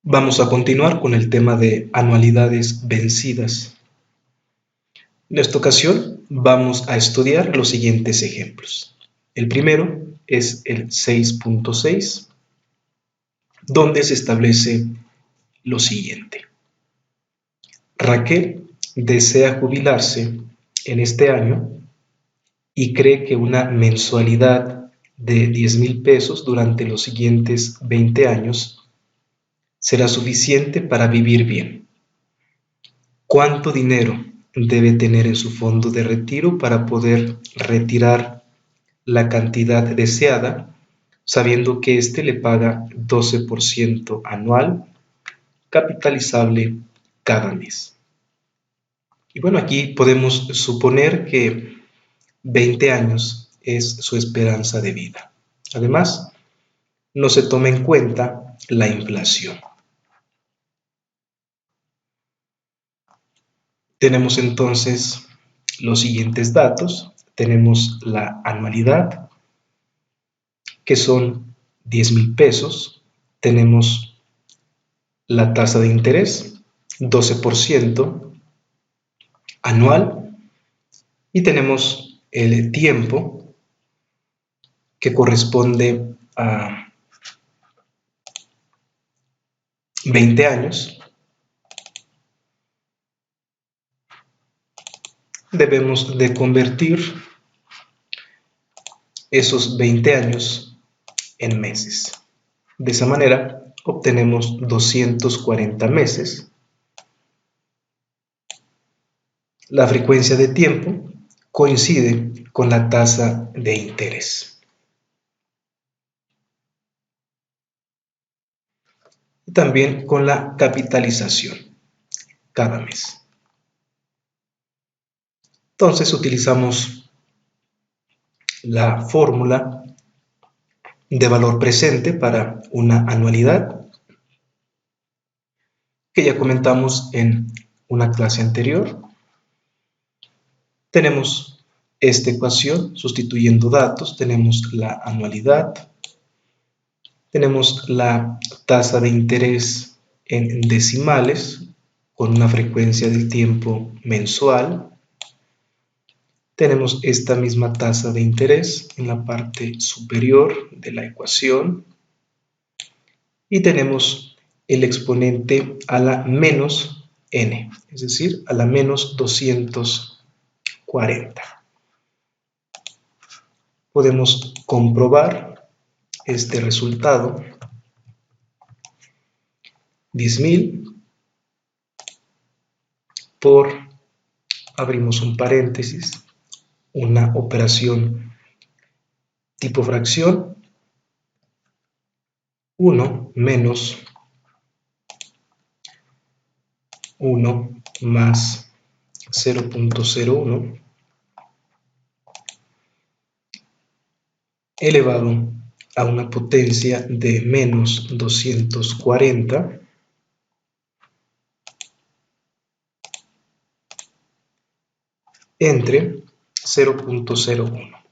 Vamos a continuar con el tema de anualidades vencidas. En esta ocasión vamos a estudiar los siguientes ejemplos. El primero es el 6.6, donde se establece lo siguiente. Raquel desea jubilarse en este año y cree que una mensualidad de 10,000 pesos durante los siguientes 20 años será suficiente para vivir bien. ¿Cuánto dinero debe tener en su fondo de retiro para poder retirar la cantidad deseada, sabiendo que éste le paga 12% anual, capitalizable cada mes? Y bueno, aquí podemos suponer que 20 años es su esperanza de vida. Además, no se toma en cuenta la inflación. Tenemos entonces los siguientes datos. Tenemos la anualidad, que son 10,000 pesos. Tenemos la tasa de interés, 12% anual. Y tenemos el tiempo, que corresponde a 20 años. Debemos de convertir esos 20 años en meses. De esa manera obtenemos 240 meses. La frecuencia de tiempo coincide con la tasa de interés. Y también con la capitalización cada mes. Entonces utilizamos la fórmula de valor presente para una anualidad, que ya comentamos en una clase anterior. Tenemos esta ecuación sustituyendo datos. Tenemos la anualidad, tenemos la tasa de interés en decimales con una frecuencia del tiempo mensual. Tenemos esta misma tasa de interés en la parte superior de la ecuación y tenemos el exponente a la menos n, es decir, a la menos 240. Podemos comprobar este resultado. 10,000 por, abrimos un paréntesis, una operación tipo fracción, 1 menos 1 más 0.01 elevado a una potencia de menos 240 entre 0.01.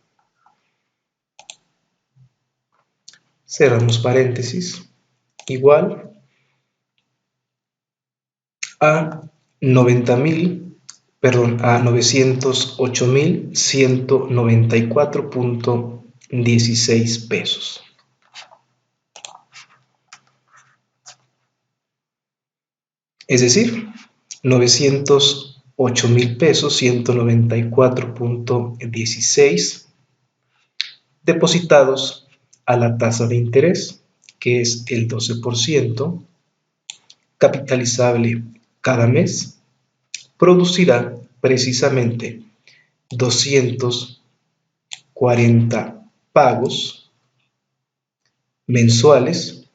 Cerramos paréntesis, igual a 908.194.16 pesos. Es decir, 908,000 pesos, 194.16 depositados a la tasa de interés, que es el 12%, capitalizable cada mes, producirá precisamente 240 pagos mensuales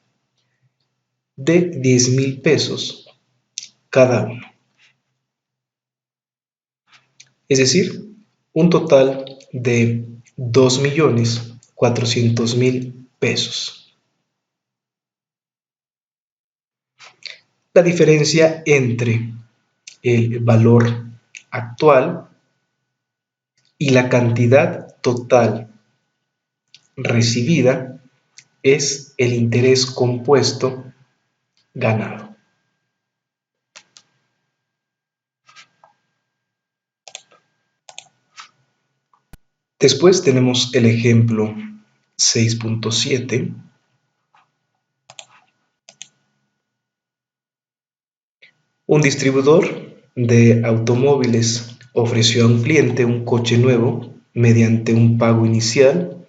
de 10,000 pesos cada uno. Es decir, un total de 2,400,000 pesos. La diferencia entre el valor actual y la cantidad total recibida es el interés compuesto ganado. Después tenemos el ejemplo 6.7. Un distribuidor de automóviles ofreció a un cliente un coche nuevo mediante un pago inicial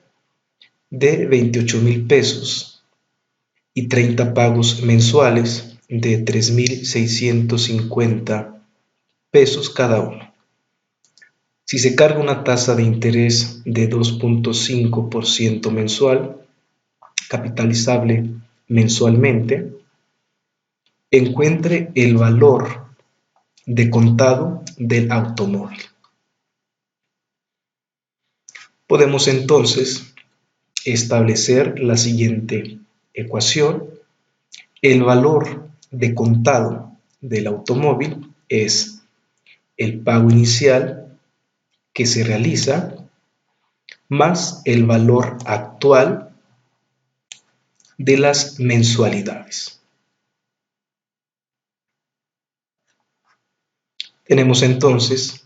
de 28,000 pesos y 30 pagos mensuales de 3,650 pesos cada uno. Si se carga una tasa de interés de 2,5% mensual, capitalizable mensualmente, encuentre el valor de contado del automóvil. Podemos entonces establecer la siguiente ecuación. El valor de contado del automóvil es el pago inicial que se realiza más el valor actual de las mensualidades. Tenemos entonces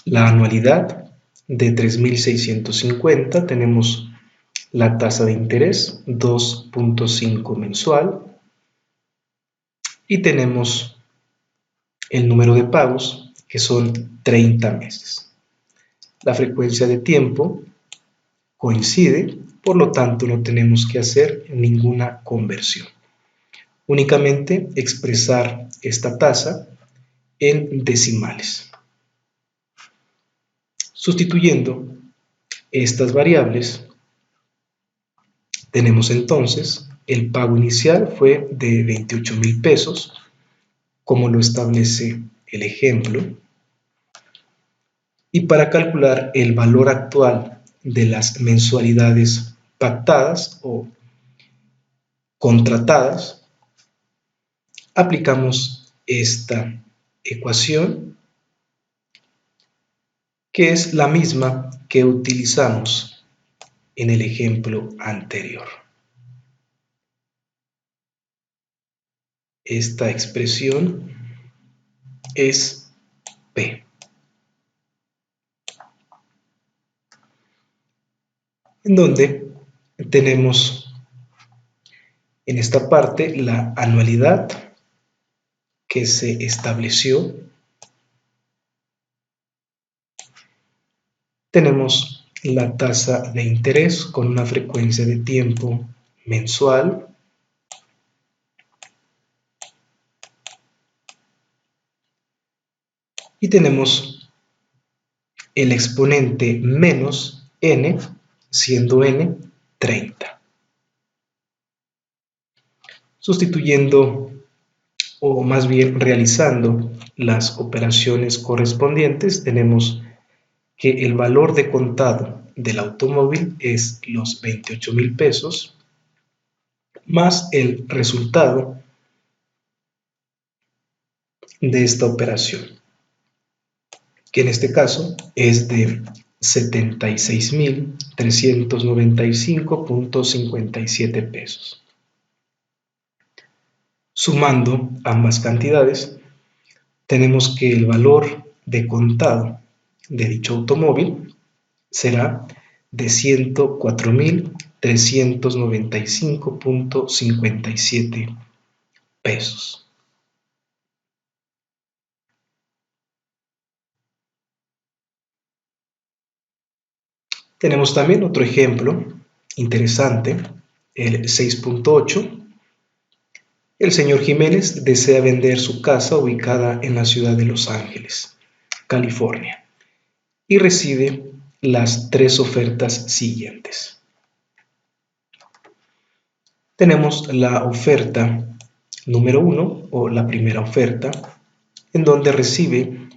la anualidad de 3,650, tenemos la tasa de interés 2,5 mensual y tenemos el número de pagos que son 30 meses. La frecuencia de tiempo coincide, por lo tanto no tenemos que hacer ninguna conversión. Únicamente expresar esta tasa en decimales. Sustituyendo estas variables, tenemos entonces el pago inicial fue de 28,000 pesos, como lo establece el ejemplo. Y para calcular el valor actual de las mensualidades pactadas o contratadas, aplicamos esta ecuación, que es la misma que utilizamos en el ejemplo anterior. Esta expresión es P. En donde tenemos en esta parte la anualidad que se estableció. Tenemos la tasa de interés con una frecuencia de tiempo mensual. Y tenemos el exponente menos n, siendo n 30. Sustituyendo, o más bien realizando las operaciones correspondientes, tenemos que el valor de contado del automóvil es los 28,000 pesos más el resultado de esta operación, que en este caso es de 76,395,57 pesos. Sumando ambas cantidades, tenemos que el valor de contado de dicho automóvil será de 104,395,57 pesos. Tenemos también otro ejemplo interesante, el 6.8. El señor Jiménez desea vender su casa ubicada en la ciudad de Los Ángeles, California, y recibe las tres ofertas siguientes. Tenemos la oferta número 1 o la primera oferta, en donde recibe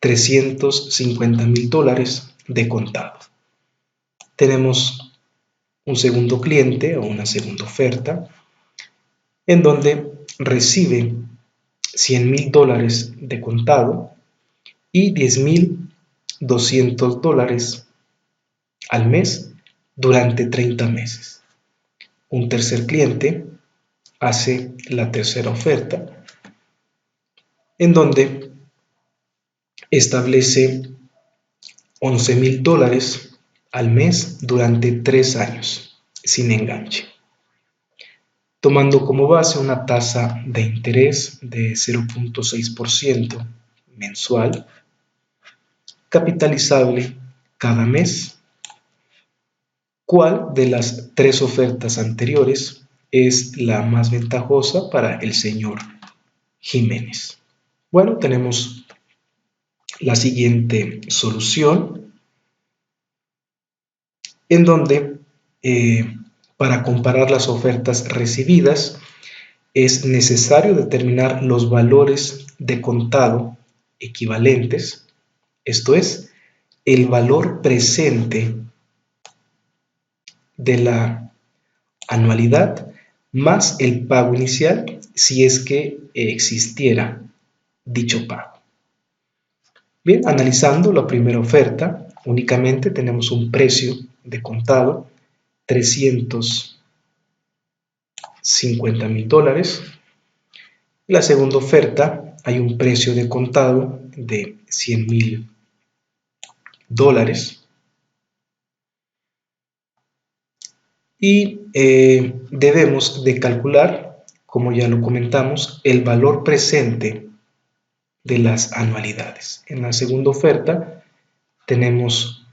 $350,000 de contado. Tenemos un segundo cliente o una segunda oferta, en donde recibe $100,000 de contado y $10,200 al mes durante 30 meses. Un tercer cliente hace la tercera oferta, en donde establece $11,000 al mes durante 3 años, sin enganche, tomando como base una tasa de interés de 0,6% mensual, capitalizable cada mes. ¿Cuál de las 3 ofertas anteriores es la más ventajosa para el señor Jiménez? Bueno, tenemos la siguiente solución, en donde para comparar las ofertas recibidas es necesario determinar los valores de contado equivalentes, esto es, el valor presente de la anualidad más el pago inicial si es que existiera dicho pago. Bien, analizando la primera oferta, únicamente tenemos un precio de contado $350,000. La segunda oferta hay un precio de contado de $100,000 y debemos de calcular, como ya lo comentamos, el valor presente de las anualidades. En la segunda oferta tenemos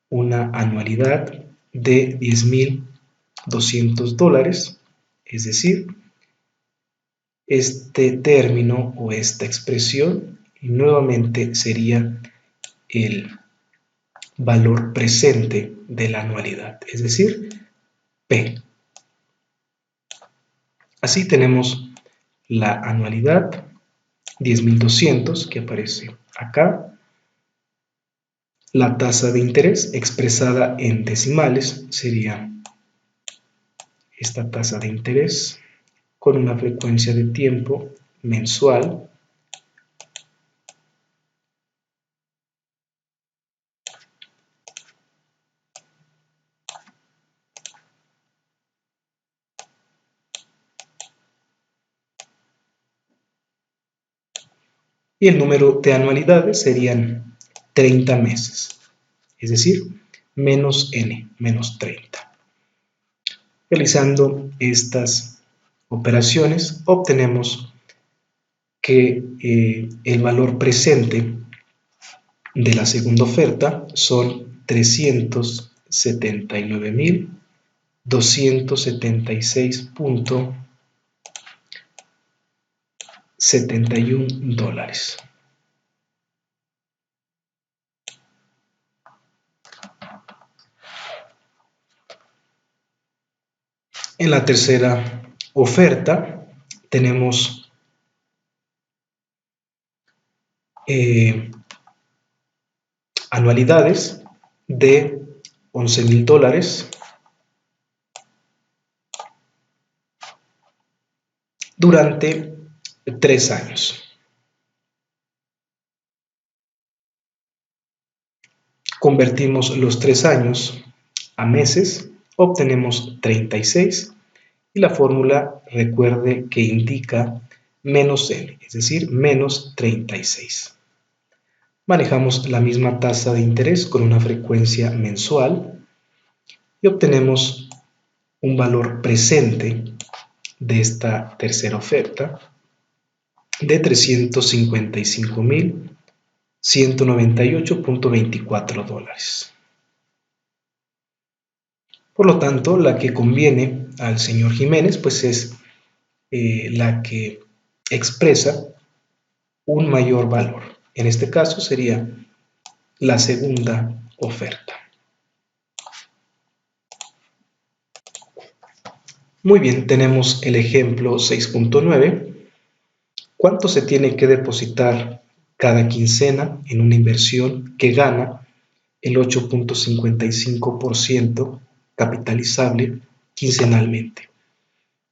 una anualidad de $10,200, es decir, este término o esta expresión nuevamente sería el valor presente de la anualidad, es decir, P. Así tenemos la anualidad 10,200 que aparece acá, la tasa de interés expresada en decimales sería esta tasa de interés con una frecuencia de tiempo mensual y el número de anualidades serían 30 meses, es decir, menos n, menos 30. Realizando estas operaciones obtenemos que el valor presente de la segunda oferta son $379,276,71. En la tercera oferta tenemos anualidades de $11,000 durante 3 años. Convertimos los 3 años a meses, obtenemos 36 y la fórmula, recuerde que indica menos n, es decir, menos 36. Manejamos la misma tasa de interés con una frecuencia mensual y obtenemos un valor presente de esta tercera oferta de $355,198,24. Por lo tanto, la que conviene al señor Jiménez pues es la que expresa un mayor valor. En este caso sería la segunda oferta. Muy bien, tenemos el ejemplo 6.9. ¿Cuánto se tiene que depositar cada quincena en una inversión que gana el 8,55% capitalizable quincenalmente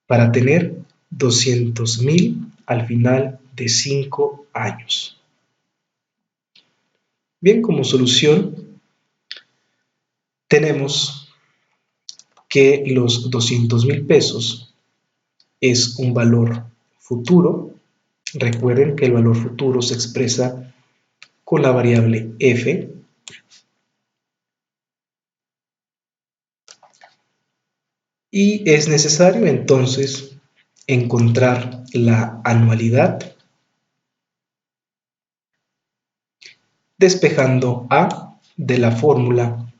para tener 200,000 al final de 5 años? Bien, como solución tenemos que los 200,000 pesos es un valor futuro. Recuerden que el valor futuro se expresa con la variable f. Y es necesario entonces encontrar la anualidad despejando A de la fórmula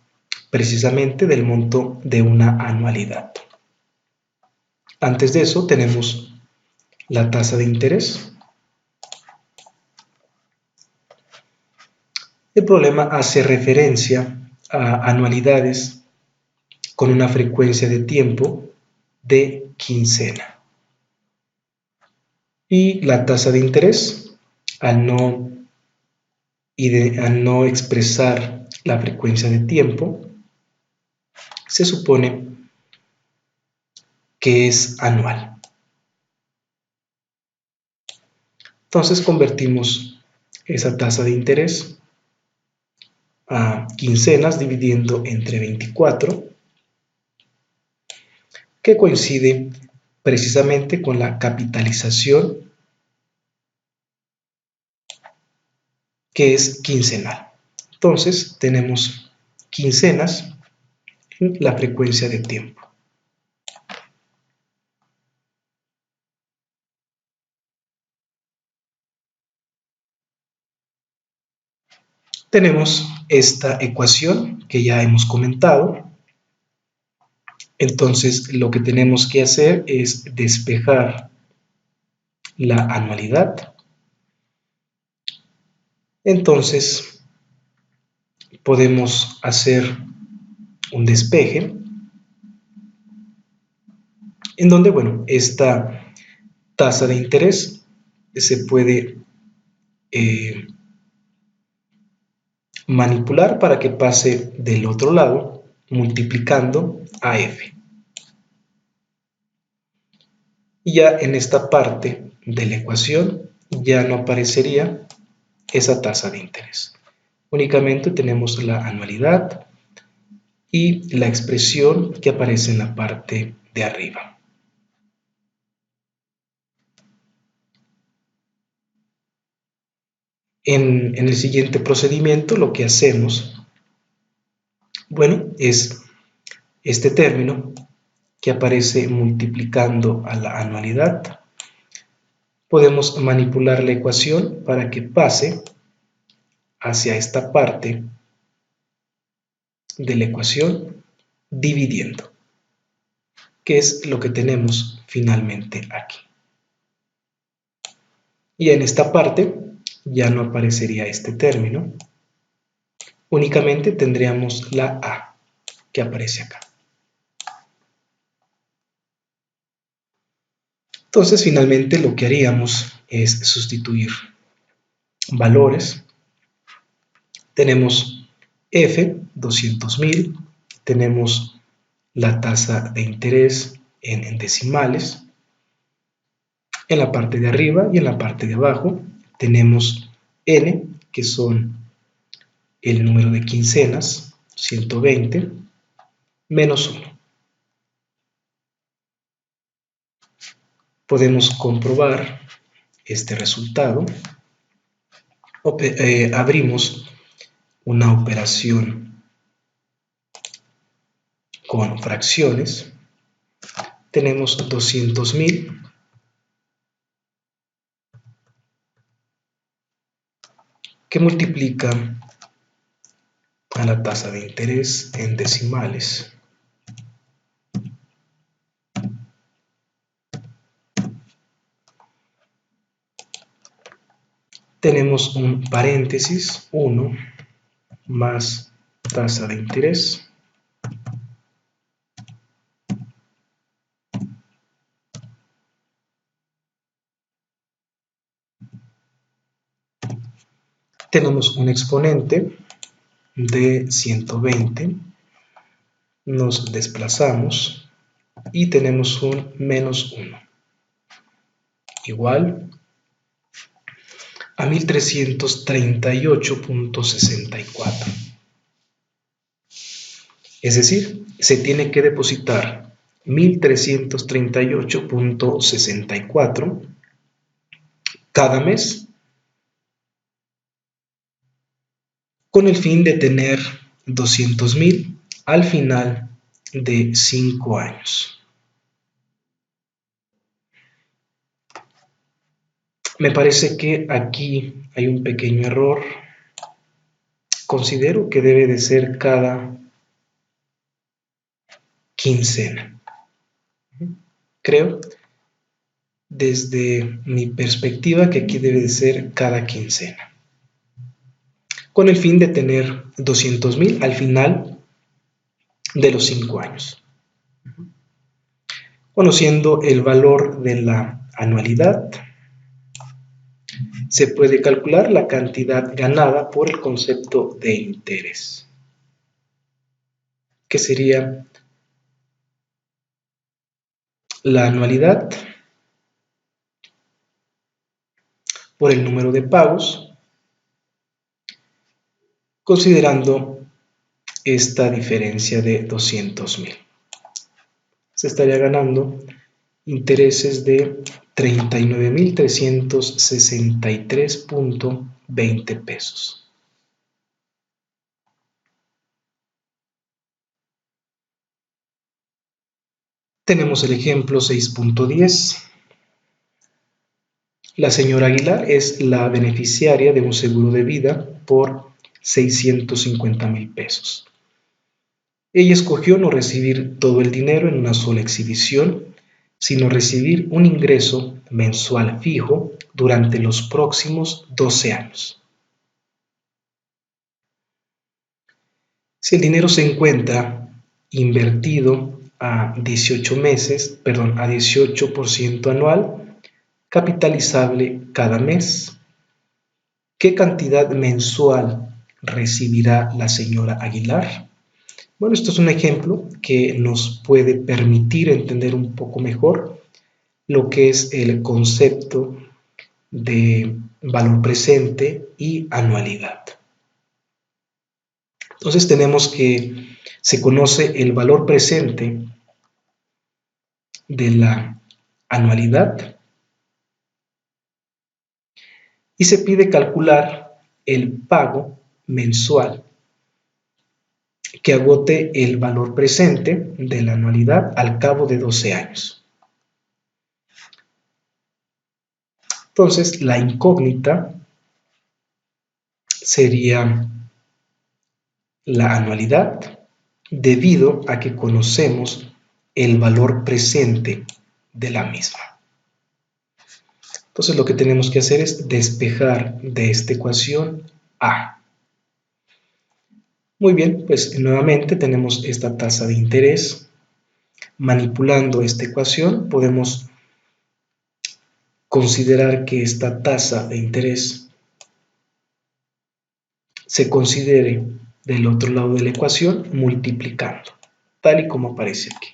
precisamente del monto de una anualidad. Antes de eso tenemos la tasa de interés. El problema hace referencia a anualidades con una frecuencia de tiempo de quincena. Y la tasa de interés, al no expresar la frecuencia de tiempo, se supone que es anual. Entonces convertimos esa tasa de interés a quincenas dividiendo entre 24, que coincide precisamente con la capitalización, que es quincenal. Entonces tenemos quincenas en la frecuencia de tiempo. Tenemos esta ecuación que ya hemos comentado. Entonces lo que tenemos que hacer es despejar la anualidad. Entonces podemos hacer un despeje en donde, bueno, esta tasa de interés se puede manipular para que pase del otro lado multiplicando a f. Y ya en esta parte de la ecuación ya no aparecería esa tasa de interés. Únicamente tenemos la anualidad y la expresión que aparece en la parte de arriba. En el siguiente procedimiento lo que hacemos, bueno, es este término que aparece multiplicando a la anualidad. Podemos manipular la ecuación para que pase hacia esta parte de la ecuación dividiendo, que es lo que tenemos finalmente aquí. Y en esta parte ya no aparecería este término, únicamente tendríamos la A que aparece acá. Entonces finalmente lo que haríamos es sustituir valores. Tenemos F, 200.000, tenemos la tasa de interés en decimales. En la parte de arriba y en la parte de abajo tenemos N, que son el número de quincenas, 120, menos 1. Podemos comprobar este resultado. Abrimos una operación con fracciones. Tenemos 200.000 que multiplica a la tasa de interés en decimales. Tenemos un paréntesis, 1 más tasa de interés. Tenemos un exponente de 120, nos desplazamos y tenemos un menos 1, igual a 1338.64. Es decir, se tiene que depositar 1.338.64 cada mes, con el fin de tener 200.000 al final de 5 años. Me parece que aquí hay un pequeño error. Considero que debe de ser cada quincena. Creo, desde mi perspectiva, que aquí debe de ser cada quincena, con el fin de tener 200.000 al final de los 5 años. Conociendo el valor de la anualidad, se puede calcular la cantidad ganada por el concepto de interés, que sería la anualidad por el número de pagos, considerando esta diferencia de 200.000. Se estaría ganando intereses de 39.363.20 pesos. Tenemos el ejemplo 6.10. La señora Aguilar es la beneficiaria de un seguro de vida por 650.000 pesos. Ella escogió no recibir todo el dinero en una sola exhibición, sino recibir un ingreso mensual fijo durante los próximos 12 años. Si el dinero se encuentra invertido a 18% anual, capitalizable cada mes, ¿qué cantidad mensual recibirá la señora Aguilar? Bueno, esto es un ejemplo que nos puede permitir entender un poco mejor lo que es el concepto de valor presente y anualidad. Entonces tenemos que se conoce el valor presente de la anualidad y se pide calcular el pago mensual que agote el valor presente de la anualidad al cabo de 12 años. Entonces, la incógnita sería la anualidad, debido a que conocemos el valor presente de la misma. Entonces, lo que tenemos que hacer es despejar de esta ecuación A. Muy bien, pues nuevamente tenemos esta tasa de interés. Manipulando esta ecuación podemos considerar que esta tasa de interés se considere del otro lado de la ecuación multiplicando, tal y como aparece aquí.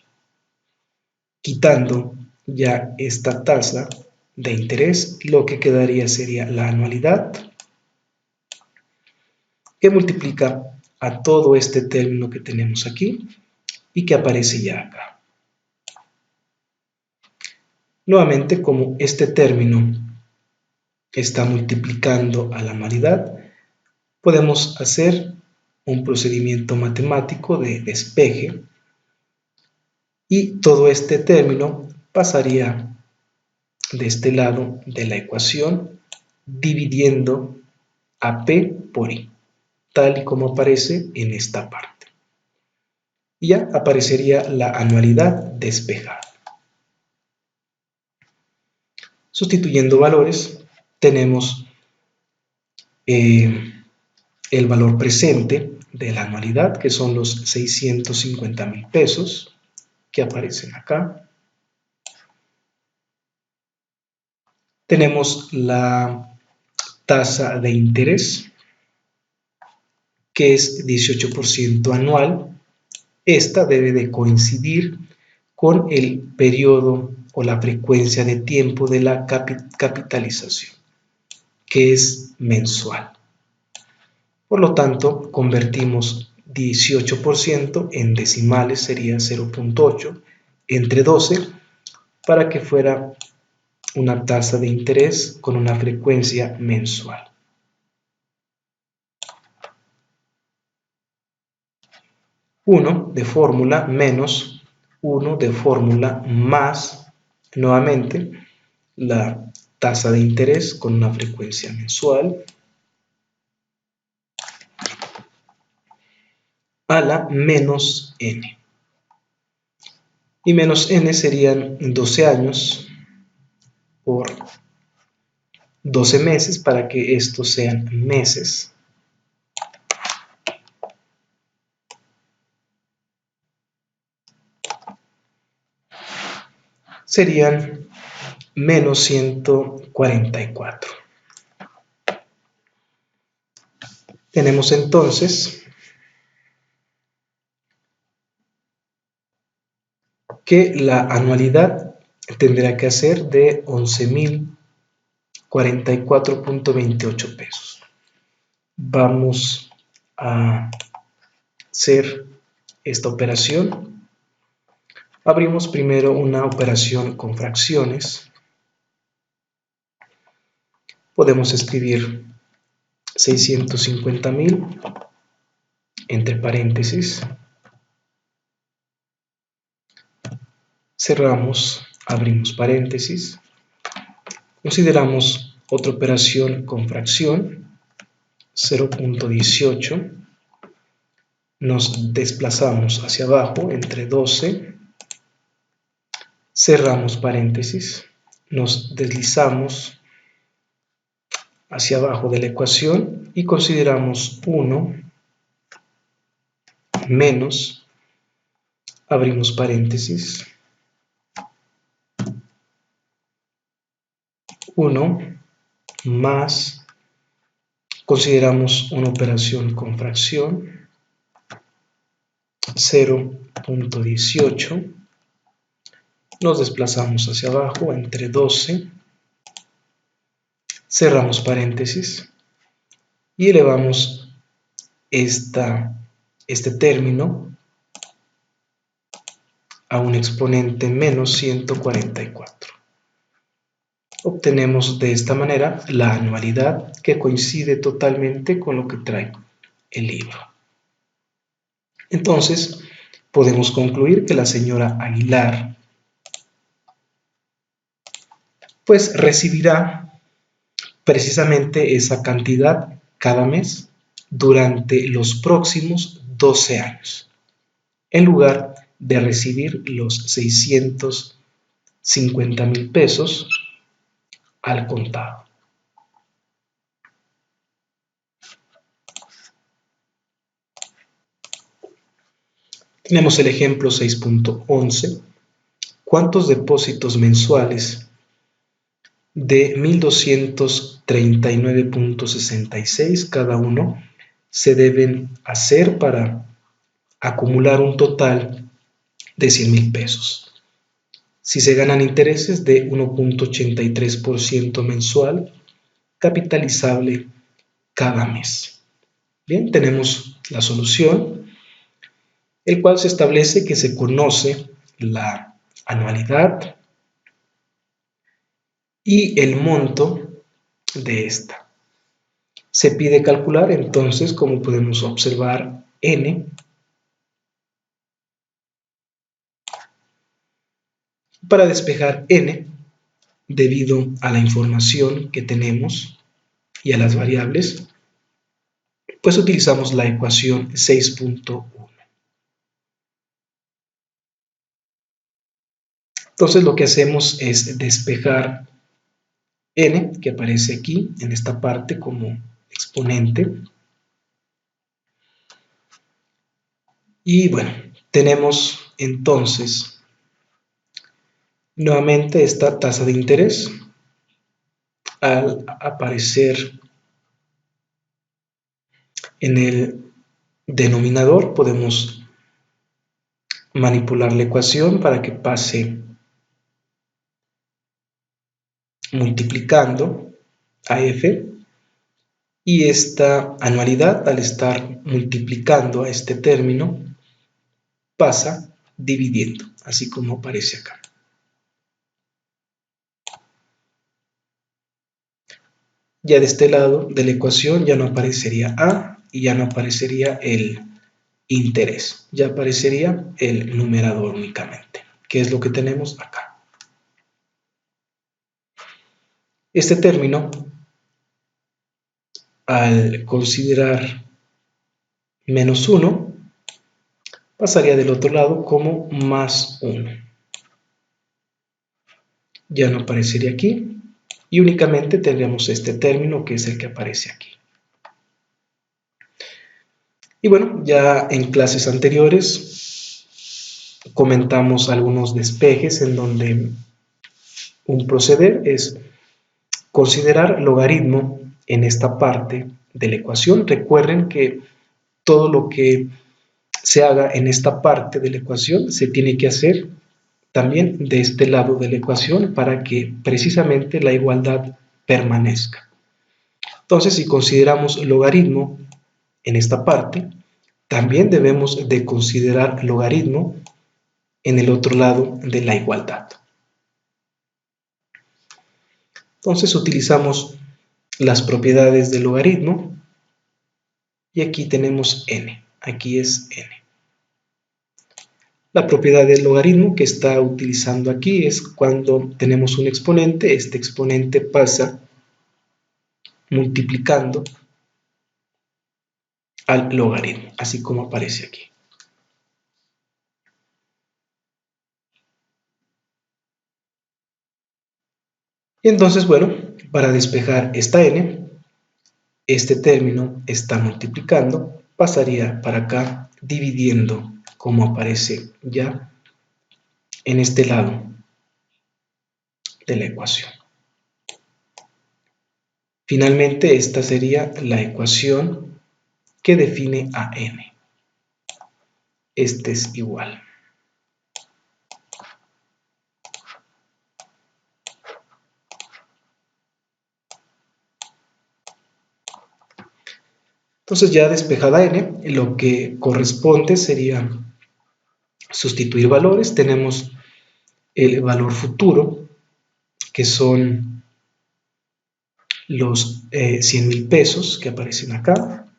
Quitando ya esta tasa de interés, lo que quedaría sería la anualidad, que multiplica a todo este término que tenemos aquí y que aparece ya acá. Nuevamente, como este término está multiplicando a la anualidad, podemos hacer un procedimiento matemático de despeje y todo este término pasaría de este lado de la ecuación dividiendo a P por I, tal y como aparece en esta parte. Y ya aparecería la anualidad despejada. Sustituyendo valores, tenemos el valor presente de la anualidad, que son los 650.000 pesos, que aparecen acá. Tenemos la tasa de interés, que es 18% anual. Esta debe de coincidir con el periodo o la frecuencia de tiempo de la capitalización, que es mensual. Por lo tanto, convertimos 18% en decimales, sería 0.8, entre 12 para que fuera una tasa de interés con una frecuencia mensual. 1 de fórmula menos 1 de fórmula más, nuevamente, la tasa de interés con una frecuencia mensual a la menos n. Y menos n serían 12 años por 12 meses para que estos sean meses. Serían menos 144. Tenemos entonces que la anualidad tendrá que ser de 11.044.28 pesos. Vamos a hacer esta operación. Abrimos primero una operación con fracciones. Podemos escribir 650.000 entre paréntesis. Cerramos, abrimos paréntesis. Consideramos otra operación con fracción, 0.18. Nos desplazamos hacia abajo entre 12. Cerramos paréntesis. Nos deslizamos hacia abajo de la ecuación y consideramos 1 menos, abrimos paréntesis, 1 más, consideramos una operación con fracción, 0.18, nos desplazamos hacia abajo entre 12, cerramos paréntesis y elevamos este término a un exponente menos 144. Obtenemos de esta manera la anualidad que coincide totalmente con lo que trae el libro. Entonces, podemos concluir que la señora Aguilar pues recibirá precisamente esa cantidad cada mes durante los próximos 12 años, en lugar de recibir los 650.000 pesos al contado. Tenemos el ejemplo 6.11. ¿Cuántos depósitos mensuales de 1.239.66 cada uno se deben hacer para acumular un total de 100.000 pesos? Si se ganan intereses de 1.83% mensual, capitalizable cada mes. Bien, tenemos la solución, el cual se establece que se conoce la anualidad y el monto de esta. Se pide calcular, entonces, como podemos observar, n. Para despejar n, debido a la información que tenemos y a las variables, pues utilizamos la ecuación 6.1. Entonces lo que hacemos es despejar n, que aparece aquí en esta parte como exponente. Y bueno, tenemos entonces nuevamente esta tasa de interés. Al aparecer en el denominador podemos manipular la ecuación para que pase multiplicando a f, y esta anualidad, al estar multiplicando a este término, pasa dividiendo, así como aparece acá. Ya de este lado de la ecuación ya no aparecería A y ya no aparecería el interés, ya aparecería el numerador únicamente, que es lo que tenemos acá. Este término, al considerar menos 1, pasaría del otro lado como más 1. Ya no aparecería aquí y únicamente tendríamos este término que es el que aparece aquí. Y bueno, ya en clases anteriores comentamos algunos despejes en donde un proceder es considerar logaritmo en esta parte de la ecuación. Recuerden que todo lo que se haga en esta parte de la ecuación se tiene que hacer también de este lado de la ecuación para que precisamente la igualdad permanezca. Entonces, si consideramos logaritmo en esta parte, también debemos de considerar logaritmo en el otro lado de la igualdad. Entonces utilizamos las propiedades del logaritmo y aquí tenemos n, aquí es n. La propiedad del logaritmo que está utilizando aquí es cuando tenemos un exponente, este exponente pasa multiplicando al logaritmo, así como aparece aquí. Y entonces, bueno, para despejar esta n, este término está multiplicando, pasaría para acá dividiendo como aparece ya en este lado de la ecuación. Finalmente, esta sería la ecuación que define a n. Este es igual. Entonces ya despejada n, lo que corresponde sería sustituir valores. Tenemos el valor futuro, que son los 100,000 pesos que aparecen acá.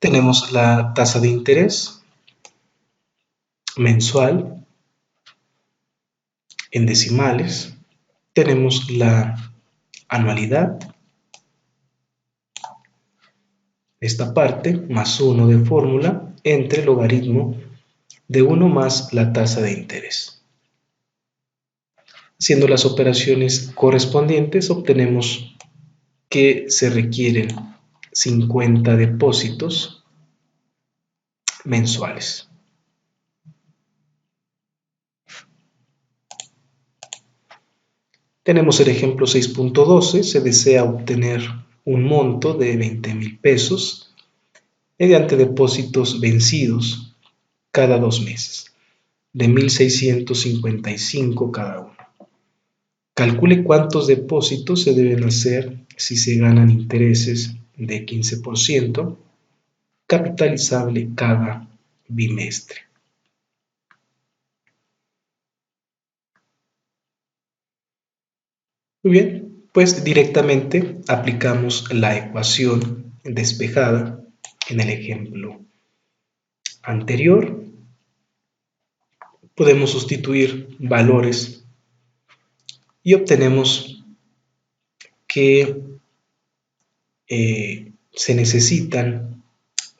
Tenemos la tasa de interés mensual en decimales. Tenemos la anualidad, esta parte, más 1 de fórmula, entre logaritmo de 1 más la tasa de interés. Haciendo las operaciones correspondientes, obtenemos que se requieren 50 depósitos mensuales. Tenemos el ejemplo 6.12, se desea obtener un monto de 20,000 pesos mediante depósitos vencidos cada 2 meses, de 1,655 cada uno. Calcule cuántos depósitos se deben hacer si se ganan intereses de 15%, capitalizable cada bimestre. Muy bien, pues directamente aplicamos la ecuación despejada en el ejemplo anterior. Podemos sustituir valores y obtenemos que se necesitan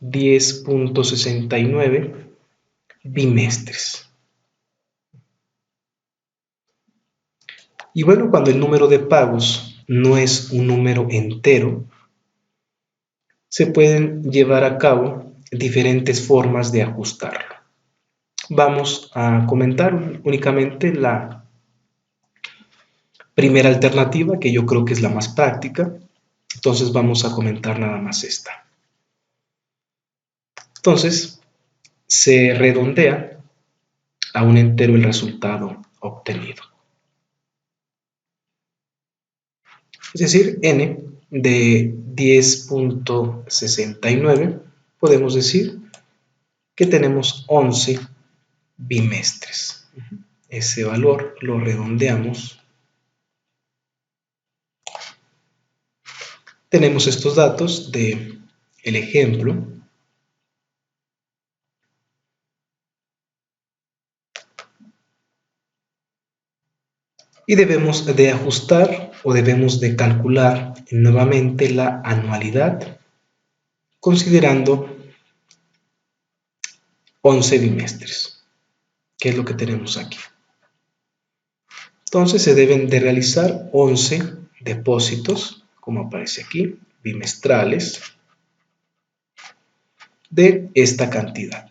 10.69 bimestres. Y bueno, cuando el número de pagos no es un número entero, se pueden llevar a cabo diferentes formas de ajustarlo. Vamos a comentar únicamente la primera alternativa, que yo creo que es la más práctica. Entonces vamos a comentar nada más esta. Entonces, se redondea a un entero el resultado obtenido. Es decir, n de 10.69 podemos decir que tenemos 11 bimestres. Ese valor lo redondeamos. Tenemos estos datos del ejemplo. Y debemos de ajustar o debemos de calcular nuevamente la anualidad considerando 11 bimestres, que es lo que tenemos aquí. Entonces se deben de realizar 11 depósitos, como aparece aquí, bimestrales, de esta cantidad,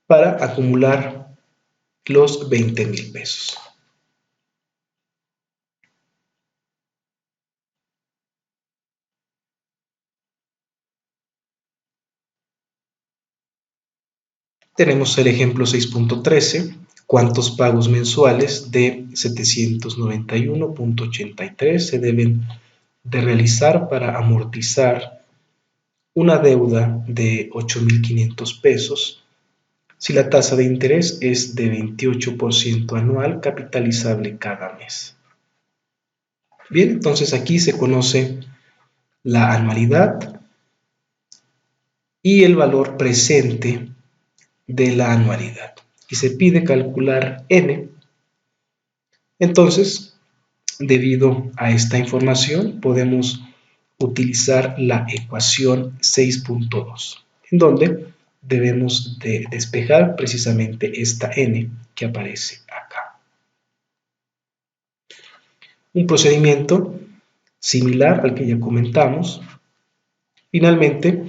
para acumular los 20,000 pesos. Tenemos el ejemplo 6.13, cuántos pagos mensuales de 791.83 se deben de realizar para amortizar una deuda de 8,500 pesos si la tasa de interés es de 28% anual capitalizable cada mes. Bien, entonces aquí se conoce la anualidad y el valor presente de la anualidad y se pide calcular n. Entonces, debido a esta información podemos utilizar la ecuación 6.2, en donde debemos de despejar precisamente esta n que aparece acá. Un procedimiento similar al que ya comentamos. Finalmente,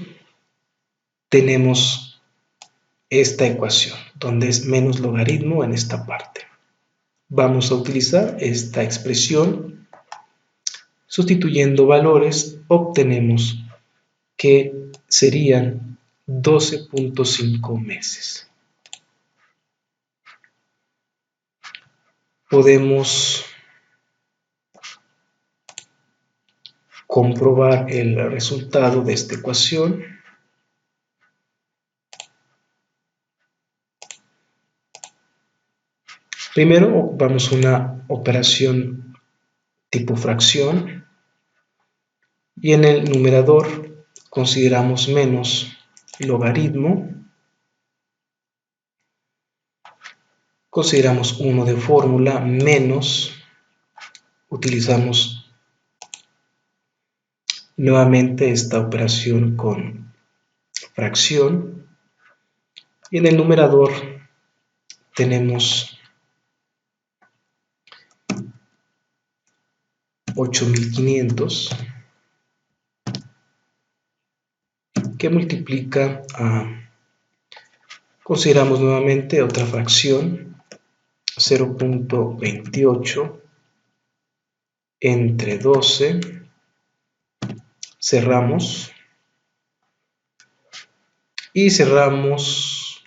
tenemos esta ecuación, donde es menos logaritmo en esta parte. Vamos a utilizar esta expresión. Sustituyendo valores, obtenemos que serían 12.5 meses. Podemos comprobar el resultado de esta ecuación. Primero ocupamos una operación tipo fracción y en el numerador consideramos menos logaritmo. Consideramos 1 de fórmula menos, utilizamos nuevamente esta operación con fracción y en el numerador tenemos 8,500 que multiplica consideramos nuevamente otra fracción 0.28 entre 12, cerramos y cerramos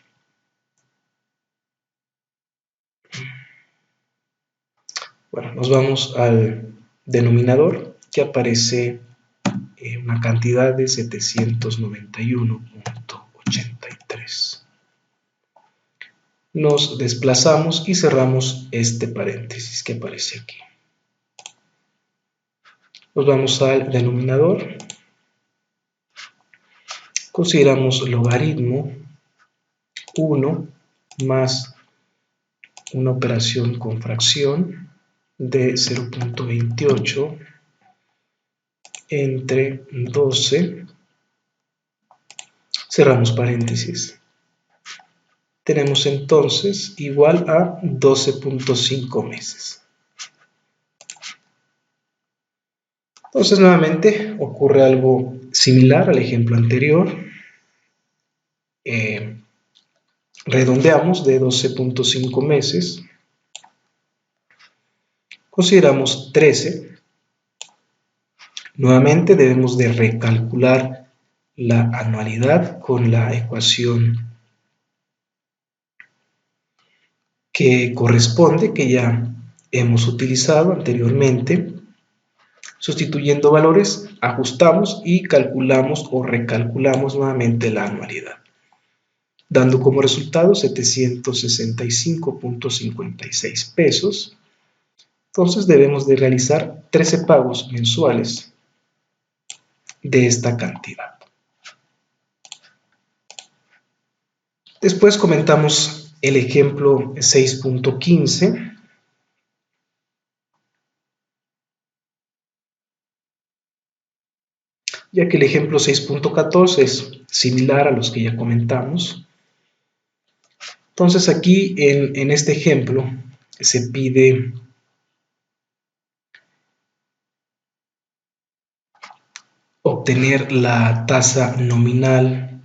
bueno, nos vamos al denominador que aparece una cantidad de 791.83. Nos desplazamos y cerramos este paréntesis que aparece aquí. Nos vamos al denominador. Consideramos logaritmo 1 más una operación con fracción de 0.28 entre 12, cerramos paréntesis. Tenemos entonces igual a 12.5 meses. Entonces nuevamente ocurre algo similar al ejemplo anterior. Redondeamos de 12.5 meses. Consideramos 13. Nuevamente debemos de recalcular la anualidad con la ecuación que corresponde, que ya hemos utilizado anteriormente. Sustituyendo valores, ajustamos y calculamos o recalculamos nuevamente la anualidad, dando como resultado 765.56 pesos. Entonces debemos de realizar 13 pagos mensuales de esta cantidad. Después comentamos el ejemplo 6.15. Ya que el ejemplo 6.14 es similar a los que ya comentamos. Entonces aquí en este ejemplo se pide obtener la tasa nominal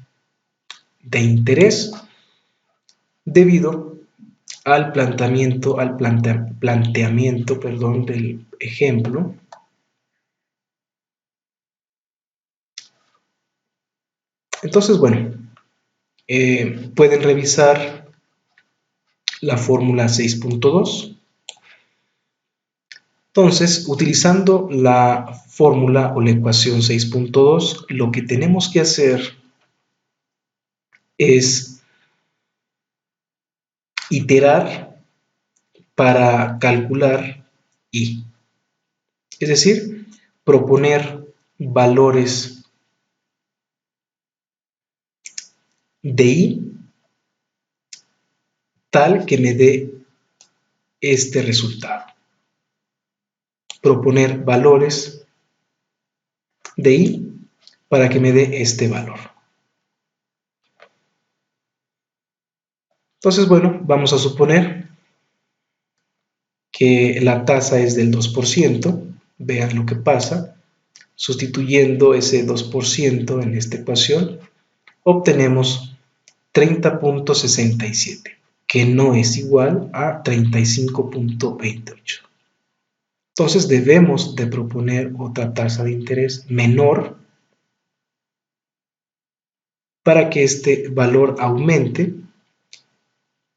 de interés debido al planteamiento del ejemplo. Entonces, bueno, pueden revisar la fórmula 6.2. Entonces, utilizando la fórmula o la ecuación 6.2, lo que tenemos que hacer es iterar para calcular I. Es decir, proponer valores de I tal que me dé este resultado. Proponer valores de I para que me dé este valor. Entonces, bueno, vamos a suponer que la tasa es del 2%. Vean lo que pasa. Sustituyendo ese 2% en esta ecuación, obtenemos 30.67, que no es igual a 35.28. Entonces debemos de proponer otra tasa de interés menor para que este valor aumente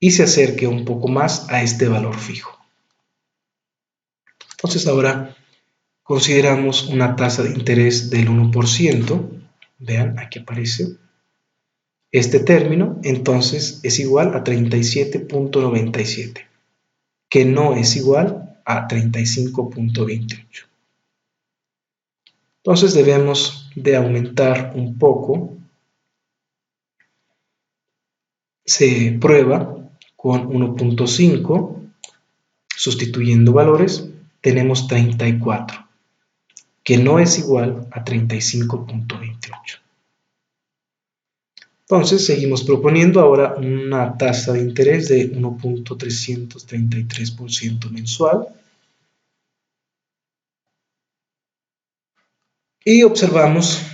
y se acerque un poco más a este valor fijo. Entonces ahora consideramos una tasa de interés del 1%. Vean, aquí aparece este término. Entonces es igual a 37.97, que no es igual a 35.28. Entonces debemos de aumentar un poco. Se prueba con 1.5, sustituyendo valores, tenemos 34, que no es igual a 35.28. Entonces seguimos proponiendo ahora una tasa de interés de 1.333% mensual. Y observamos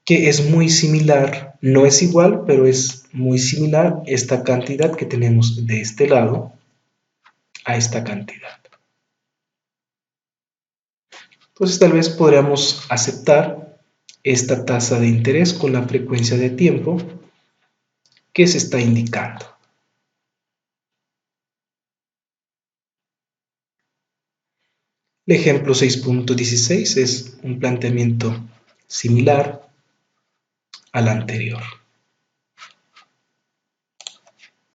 que es muy similar, no es igual, pero es muy similar esta cantidad que tenemos de este lado a esta cantidad. Entonces tal vez podríamos aceptar esta tasa de interés con la frecuencia de tiempo que se está indicando. El ejemplo 6.16 es un planteamiento similar al anterior.